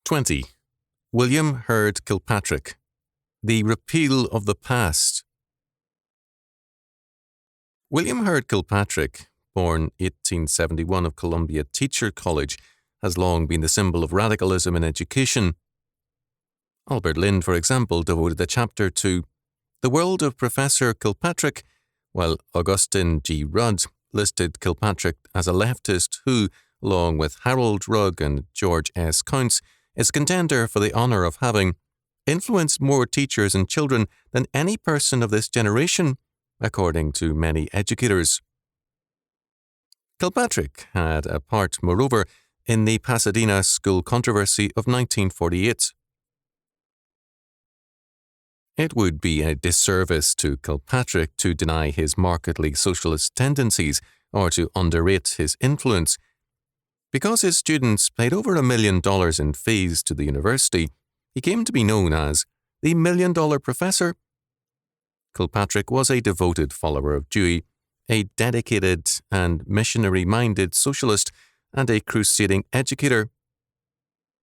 20. William Herd Kilpatrick. The Repeal of the Past. William Herd Kilpatrick, born 1871 of Columbia Teacher College, has long been the symbol of radicalism in education. Albert Lind, for example, devoted a chapter to The World of Professor Kilpatrick, while Augustine G. Rudd listed Kilpatrick as a leftist who, along with Harold Rugg and George S. Counts, is contender for the honour of having influenced more teachers and children than any person of this generation, according to many educators. Kilpatrick had a part, moreover, in the Pasadena school controversy of 1948. It would be a disservice to Kilpatrick to deny his markedly socialist tendencies or to underrate his influence. Because his students paid over $1 million in fees to the university, he came to be known as the $1 Million Professor. Kilpatrick was a devoted follower of Dewey, a dedicated and missionary-minded socialist, and a crusading educator.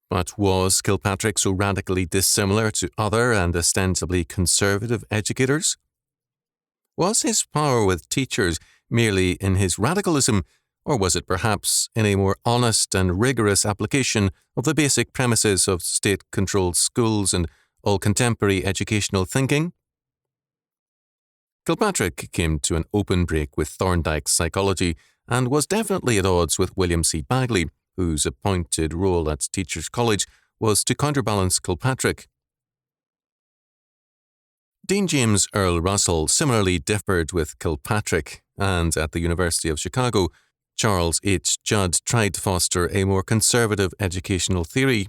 But was Kilpatrick so radically dissimilar to other and ostensibly conservative educators? Was his power with teachers merely in his radicalism, or was it perhaps in a more honest and rigorous application of the basic premises of state-controlled schools and all contemporary educational thinking? Kilpatrick came to an open break with Thorndike's psychology and was definitely at odds with William C. Bagley, whose appointed role at Teachers College was to counterbalance Kilpatrick. Dean James Earl Russell similarly differed with Kilpatrick, and at the University of Chicago, Charles H. Judd tried to foster a more conservative educational theory.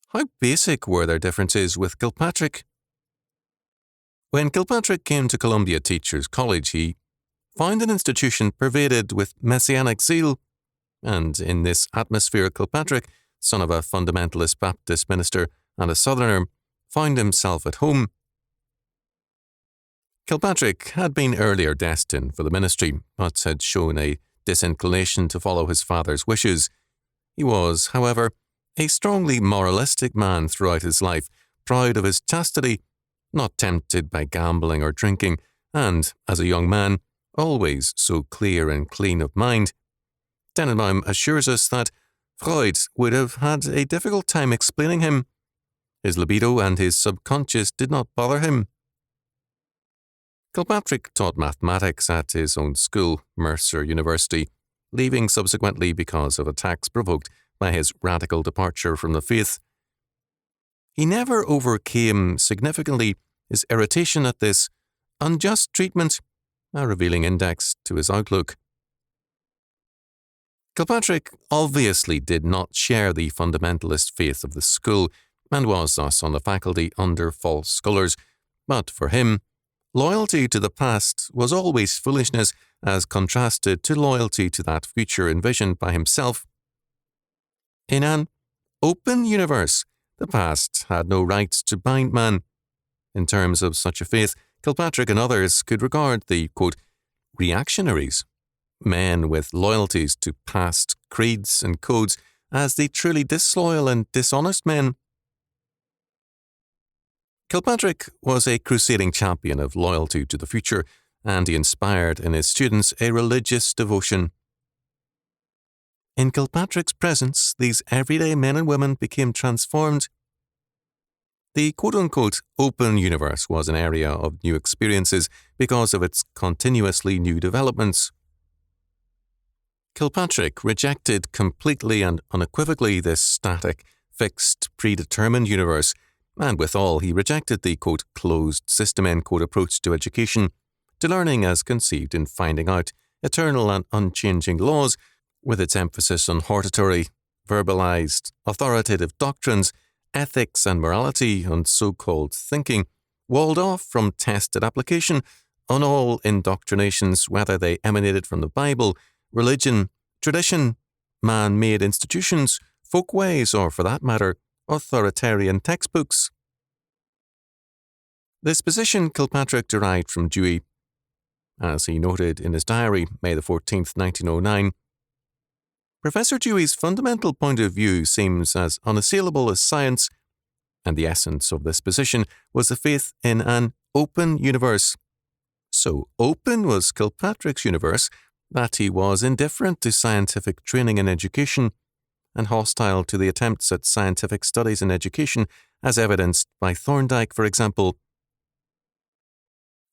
How basic were their differences with Kilpatrick? When Kilpatrick came to Columbia Teachers College, he found an institution pervaded with Messianic zeal, and in this atmosphere Kilpatrick, son of a fundamentalist Baptist minister and a Southerner, found himself at home. Kilpatrick had been earlier destined for the ministry, but had shown a disinclination to follow his father's wishes. He was, however, a strongly moralistic man throughout his life, proud of his chastity, not tempted by gambling or drinking, and, as a young man, always so clear and clean of mind. Tenenbaum assures us that Freud would have had a difficult time explaining him. His libido and his subconscious did not bother him. Kilpatrick taught mathematics at his own school, Mercer University, leaving subsequently because of attacks provoked by his radical departure from the faith. He never overcame significantly his irritation at this unjust treatment, a revealing index to his outlook. Kilpatrick obviously did not share the fundamentalist faith of the school and was thus on the faculty under false scholars, but for him, loyalty to the past was always foolishness as contrasted to loyalty to that future envisioned by himself. In an open universe, the past had no right to bind man. In terms of such a faith, Kilpatrick and others could regard the, quote, reactionaries, men with loyalties to past creeds and codes, as the truly disloyal and dishonest men. Kilpatrick was a crusading champion of loyalty to the future, and he inspired in his students a religious devotion. In Kilpatrick's presence, these everyday men and women became transformed. The quote-unquote open universe was an area of new experiences because of its continuously new developments. Kilpatrick rejected completely and unequivocally this static, fixed, predetermined universe, and withal he rejected the, quote, closed system, end quote, approach to education, to learning as conceived in finding out eternal and unchanging laws, with its emphasis on hortatory, verbalized, authoritative doctrines, ethics and morality, and so-called thinking, walled off from tested application on all indoctrinations, whether they emanated from the Bible, religion, tradition, man-made institutions, folkways, or, for that matter, authoritarian textbooks. This position Kilpatrick derived from Dewey. As he noted in his diary, May 14, 1909, Professor Dewey's fundamental point of view seems as unassailable as science, and the essence of this position was the faith in an open universe. So open was Kilpatrick's universe that he was indifferent to scientific training and education, and hostile to the attempts at scientific studies and education, as evidenced by Thorndike, for example.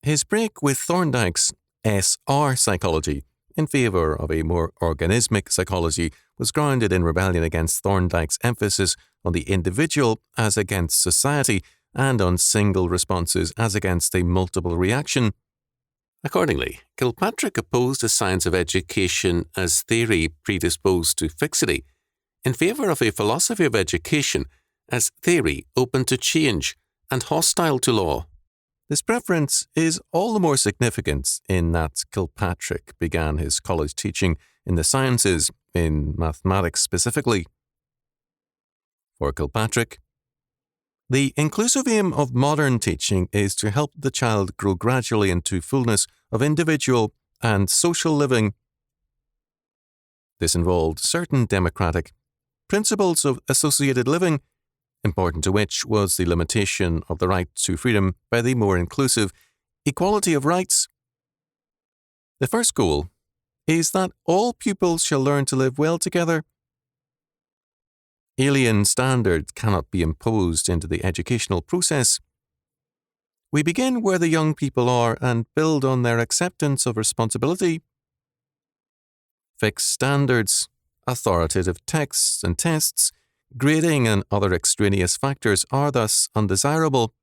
His break with Thorndike's SR psychology in favour of a more organismic psychology was grounded in rebellion against Thorndike's emphasis on the individual as against society and on single responses as against a multiple reaction. Accordingly, Kilpatrick opposed a science of education as theory predisposed to fixity, in favour of a philosophy of education as theory open to change and hostile to law. This preference is all the more significant in that Kilpatrick began his college teaching in the sciences, in mathematics specifically. For Kilpatrick, the inclusive aim of modern teaching is to help the child grow gradually into fullness of individual and social living. This involved certain democratic principles of associated living, important to which was the limitation of the right to freedom by the more inclusive equality of rights. The first goal is that all pupils shall learn to live well together. Alien standards cannot be imposed into the educational process. We begin where the young people are and build on their acceptance of responsibility. Fixed standards, authoritative texts and tests, grading and other extraneous factors are thus undesirable.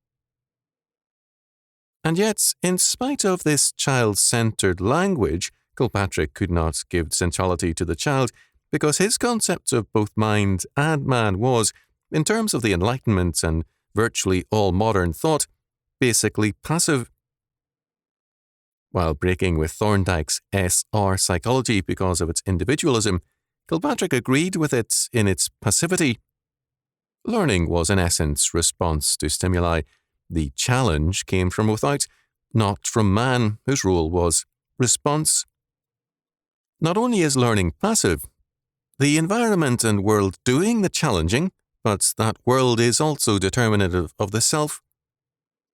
And yet, in spite of this child-centred language, Kilpatrick could not give centrality to the child because his concept of both mind and man was, in terms of the Enlightenment and virtually all modern thought, basically passive. While breaking with Thorndike's SR psychology because of its individualism, Kilpatrick agreed with it in its passivity. Learning was in essence response to stimuli. The challenge came from without, not from man, whose role was response. Not only is learning passive, the environment and world doing the challenging, but that world is also determinative of the self.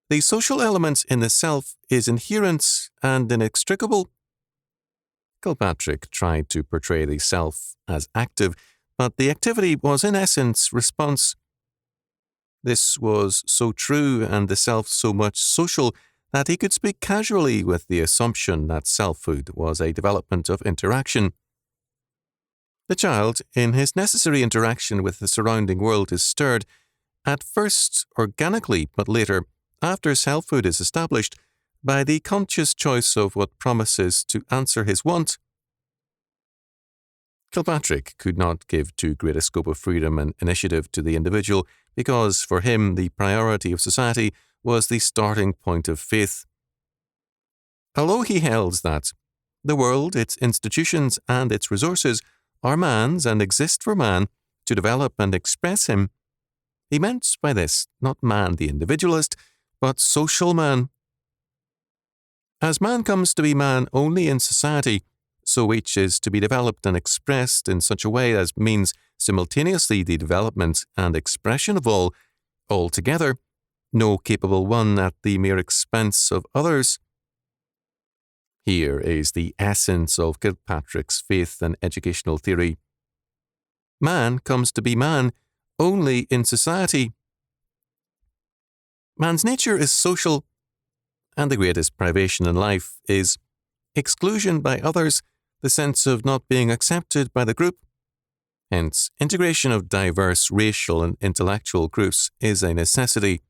The social element in the self is inherent and inextricable. Kilpatrick tried to portray the self as active, but the activity was in essence response. This was so true and the self so much social that he could speak casually with the assumption that selfhood was a development of interaction. The child, in his necessary interaction with the surrounding world, is stirred, at first organically, but later, after selfhood is established, by the conscious choice of what promises to answer his want. Kilpatrick could not give too great a scope of freedom and initiative to the individual because for him the priority of society was the starting point of faith. Although he held that the world, its institutions and its resources are man's and exist for man to develop and express him, he meant by this not man the individualist, but social man. As man comes to be man only in society, so each is to be developed and expressed in such a way as means simultaneously the development and expression of all together, no capable one at the mere expense of others. Here is the essence of Kilpatrick's faith and educational theory. Man comes to be man only in society. Man's nature is social, and the greatest privation in life is exclusion by others, the sense of not being accepted by the group. Hence, integration of diverse racial and intellectual groups is a necessity.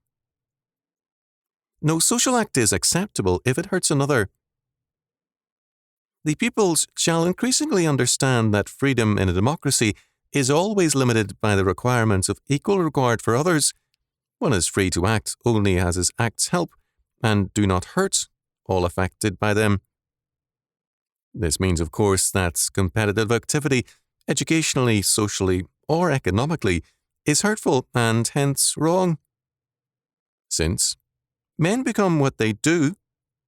No social act is acceptable if it hurts another. The pupils shall increasingly understand that freedom in a democracy is always limited by the requirements of equal regard for others. One is free to act only as his acts help and do not hurt all affected by them. This means, of course, that competitive activity, educationally, socially, or economically, is hurtful and hence wrong. Since men become what they do,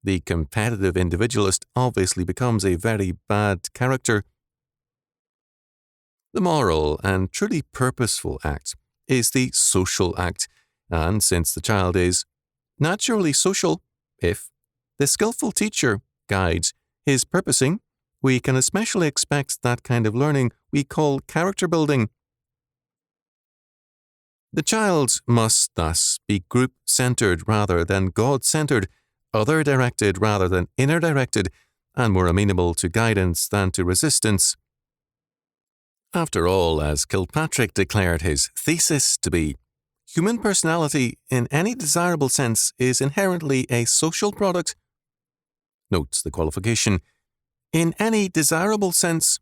the competitive individualist obviously becomes a very bad character. The moral and truly purposeful act is the social act, and since the child is naturally social, if the skillful teacher guides his purposing, we can especially expect that kind of learning we call character building. The child must thus be group-centered rather than God-centered, other-directed rather than inner-directed, and more amenable to guidance than to resistance. After all, as Kilpatrick declared his thesis to be, human personality in any desirable sense is inherently a social product. Notes the qualification, in any desirable sense.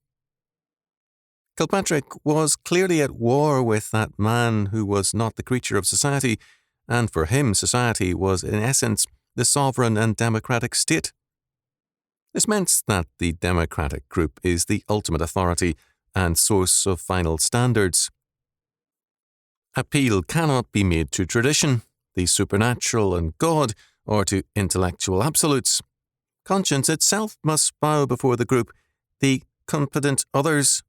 Kilpatrick was clearly at war with that man who was not the creature of society, and for him society was in essence the sovereign and democratic state. This meant that the democratic group is the ultimate authority and source of final standards. Appeal cannot be made to tradition, the supernatural and God, or to intellectual absolutes. Conscience itself must bow before the group, the competent others.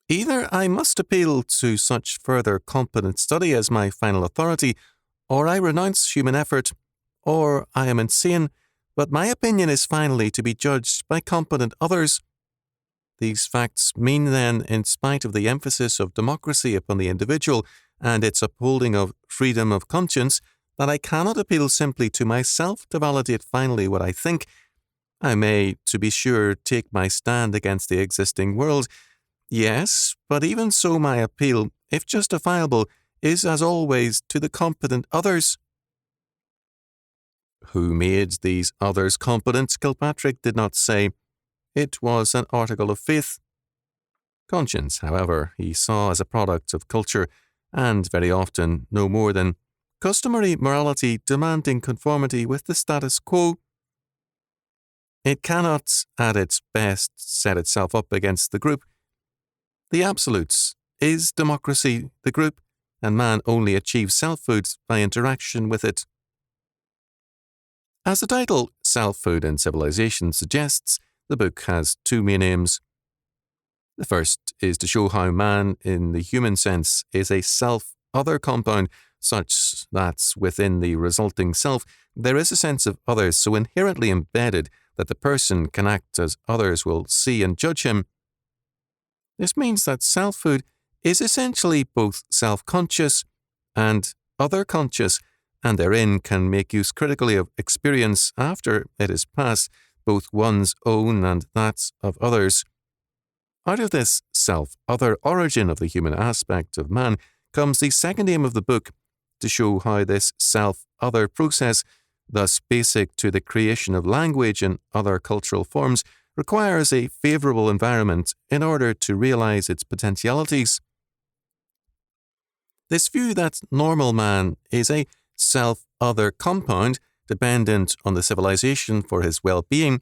Either I must appeal to such further competent study as my final authority, or I renounce human effort, or I am insane, but my opinion is finally to be judged by competent others. These facts mean then, in spite of the emphasis of democracy upon the individual and its upholding of freedom of conscience, that I cannot appeal simply to myself to validate finally what I think. I may, to be sure, take my stand against the existing world. Yes, but even so my appeal, if justifiable, is as always to the competent others. Who made these others competent, Kilpatrick did not say. It was an article of faith. Conscience, however, he saw as a product of culture, and very often no more than customary morality demanding conformity with the status quo. It cannot, at its best, set itself up against the group. The absolutes is democracy, the group, and man only achieves selfhood by interaction with it. As the title Selfhood and Civilization suggests, the book has two main aims. The first is to show how man, in the human sense, is a self-other compound, such that within the resulting self there is a sense of others so inherently embedded that the person can act as others will see and judge him. This means that selfhood is essentially both self-conscious and other-conscious, and therein can make use critically of experience after it is past, both one's own and that of others. Out of this self-other origin of the human aspect of man comes the second aim of the book, to show how this self-other process, thus basic to the creation of language and other cultural forms, requires a favourable environment in order to realize its potentialities. This view that normal man is a self-other compound dependent on the civilization for his well-being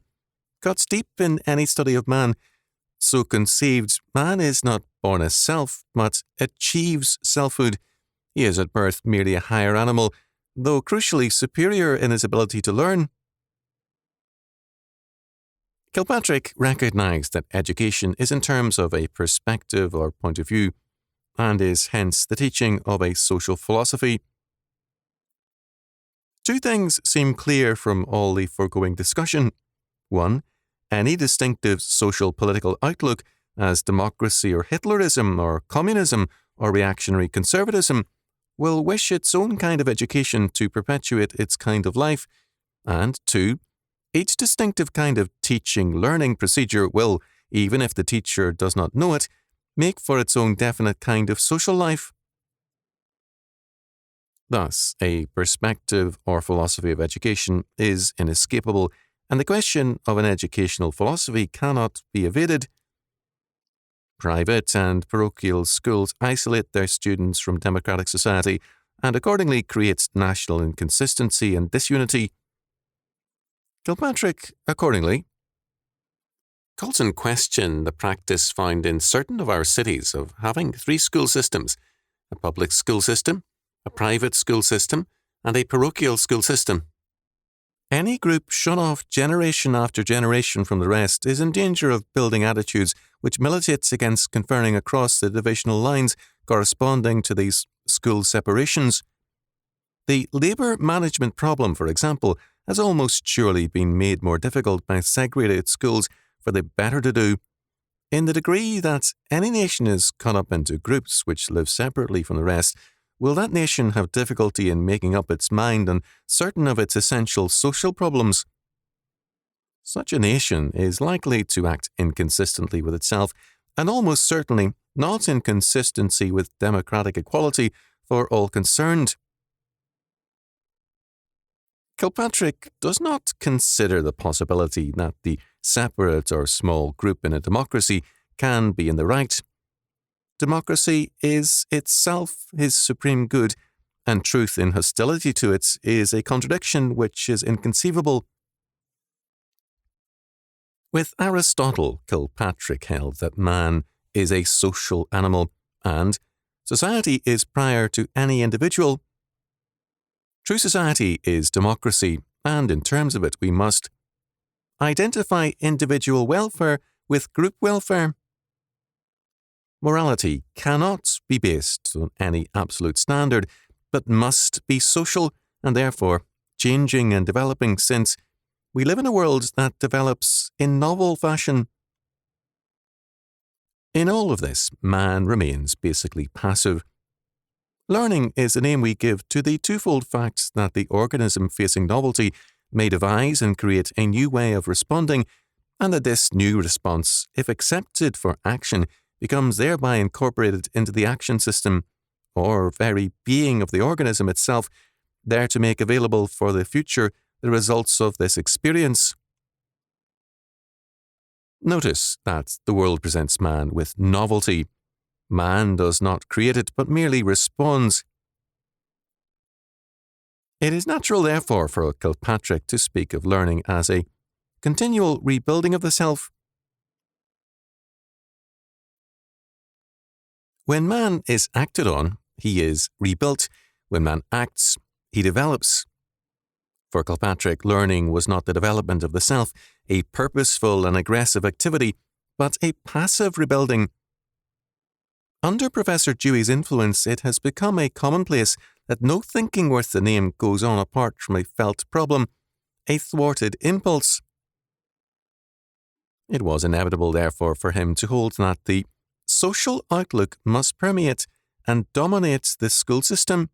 cuts deep in any study of man. So conceived, man is not born as self, but achieves selfhood. He is at birth merely a higher animal, though crucially superior in his ability to learn. Kilpatrick recognized that education is in terms of a perspective or point of view, and is hence the teaching of a social philosophy. Two things seem clear from all the foregoing discussion. One, any distinctive social political outlook, as democracy or Hitlerism or communism or reactionary conservatism, will wish its own kind of education to perpetuate its kind of life. And two, each distinctive kind of teaching-learning procedure will, even if the teacher does not know it, make for its own definite kind of social life. Thus, a perspective or philosophy of education is inescapable, and the question of an educational philosophy cannot be evaded. Private and parochial schools isolate their students from democratic society and accordingly create national inconsistency and disunity. Kilpatrick, accordingly, calls in question the practice found in certain of our cities of having three school systems: a public school system, a private school system, and a parochial school system. Any group shut off generation after generation from the rest is in danger of building attitudes which militates against conferring across the divisional lines corresponding to these school separations. The labour management problem, for example, has almost surely been made more difficult by segregated schools for the better-to-do. In the degree that any nation is cut up into groups which live separately from the rest, will that nation have difficulty in making up its mind on certain of its essential social problems? Such a nation is likely to act inconsistently with itself, and almost certainly not in consistency with democratic equality for all concerned. Kilpatrick does not consider the possibility that the separate or small group in a democracy can be in the right. Democracy is itself his supreme good, and truth in hostility to it is a contradiction which is inconceivable. With Aristotle, Kilpatrick held that man is a social animal, and society is prior to any individual. True society is democracy, and in terms of it we must identify individual welfare with group welfare. Morality cannot be based on any absolute standard, but must be social and therefore changing and developing, since we live in a world that develops in novel fashion. In all of this, man remains basically passive. Learning is the name we give to the twofold fact that the organism facing novelty may devise and create a new way of responding, and that this new response, if accepted for action, becomes thereby incorporated into the action system, or very being of the organism itself, there to make available for the future the results of this experience. Notice that the world presents man with novelty. Man does not create it, but merely responds. It is natural, therefore, for Kilpatrick to speak of learning as a continual rebuilding of the self. When man is acted on, he is rebuilt. When man acts, he develops. For Kilpatrick, learning was not the development of the self, a purposeful and aggressive activity, but a passive rebuilding. Under Professor Dewey's influence, it has become a commonplace that no thinking worth the name goes on apart from a felt problem, a thwarted impulse. It was inevitable, therefore, for him to hold that the social outlook must permeate and dominate the school system.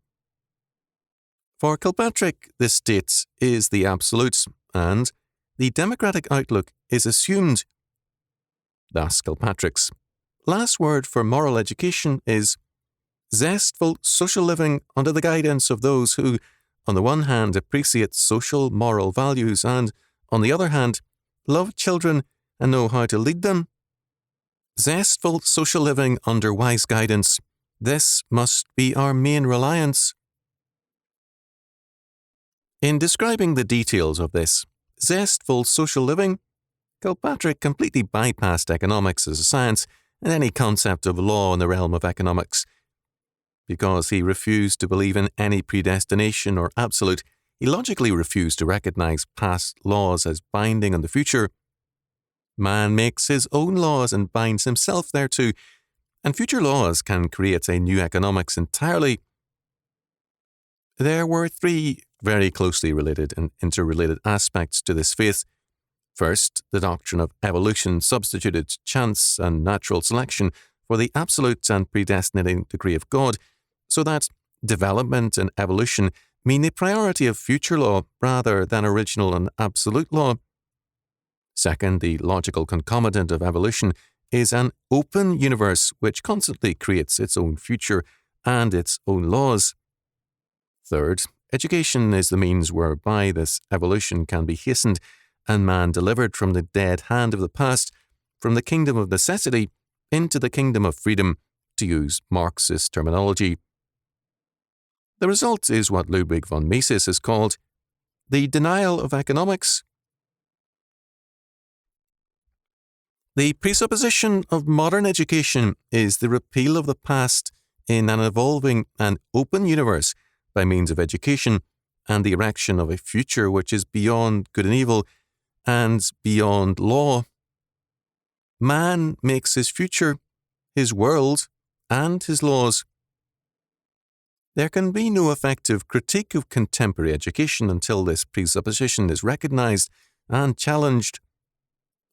For Kilpatrick, the state is the absolute, and the democratic outlook is assumed. Thus, Kilpatrick's last word for moral education is zestful social living under the guidance of those who, on the one hand, appreciate social moral values and, on the other hand, love children and know how to lead them. Zestful social living under wise guidance. This must be our main reliance. In describing the details of this zestful social living, Kilpatrick completely bypassed economics as a science and any concept of law in the realm of economics. Because he refused to believe in any predestination or absolute, he logically refused to recognize past laws as binding on the future. Man makes his own laws and binds himself thereto, and future laws can create a new economics entirely. There were three very closely related and interrelated aspects to this faith. First, the doctrine of evolution substituted chance and natural selection for the absolute and predestinating decree of God, so that development and evolution mean the priority of future law rather than original and absolute law. Second, the logical concomitant of evolution is an open universe which constantly creates its own future and its own laws. Third, education is the means whereby this evolution can be hastened and man delivered from the dead hand of the past, from the kingdom of necessity, into the kingdom of freedom, to use Marxist terminology. The result is what Ludwig von Mises has called the denial of economics. The presupposition of modern education is the repeal of the past in an evolving and open universe by means of education, and the erection of a future which is beyond good and evil and beyond law. Man makes his future, his world, and his laws. There can be no effective critique of contemporary education until this presupposition is recognized and challenged.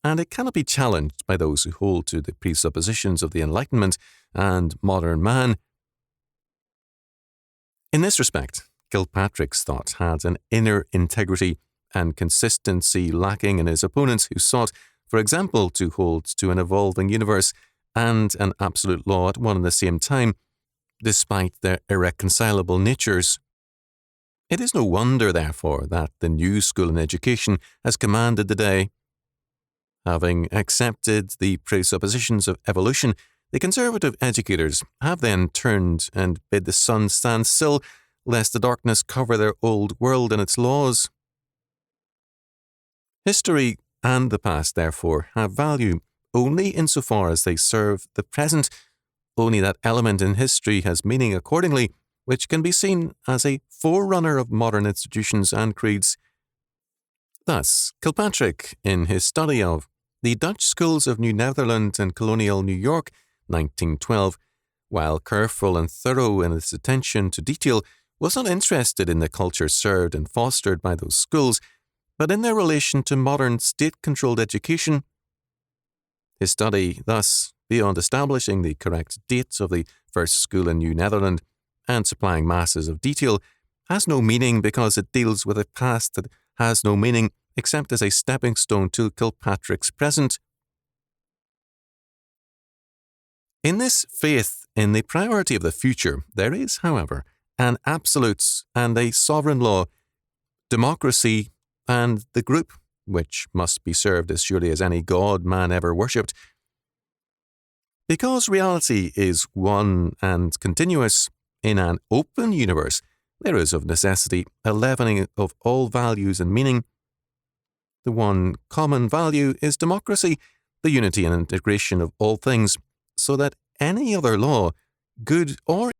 And it cannot be challenged by those who hold to the presuppositions of the Enlightenment and modern man. In this respect, Kilpatrick's thought had an inner integrity and consistency lacking in his opponents who sought, for example, to hold to an evolving universe and an absolute law at one and the same time, despite their irreconcilable natures. It is no wonder, therefore, that the new school in education has commanded the day. Having accepted the presuppositions of evolution, the conservative educators have then turned and bid the sun stand still, lest the darkness cover their old world and its laws. History and the past, therefore, have value only insofar as they serve the present. Only that element in history has meaning accordingly, which can be seen as a forerunner of modern institutions and creeds. Thus, Kilpatrick, in his study of the Dutch Schools of New Netherland and Colonial New York, 1912, while careful and thorough in its attention to detail, was not interested in the culture served and fostered by those schools, but in their relation to modern state-controlled education. His study, thus, beyond establishing the correct date of the first school in New Netherland and supplying masses of detail, has no meaning because it deals with a past that has no meaning except as a stepping stone to Kilpatrick's present. In this faith in the priority of the future, there is, however, an absolute and a sovereign law, democracy, and the group, which must be served as surely as any god man ever worshipped. Because reality is one and continuous in an open universe, there is of necessity a leavening of all values and meaning. The one common value is democracy, the unity and integration of all things, so that any other law, good or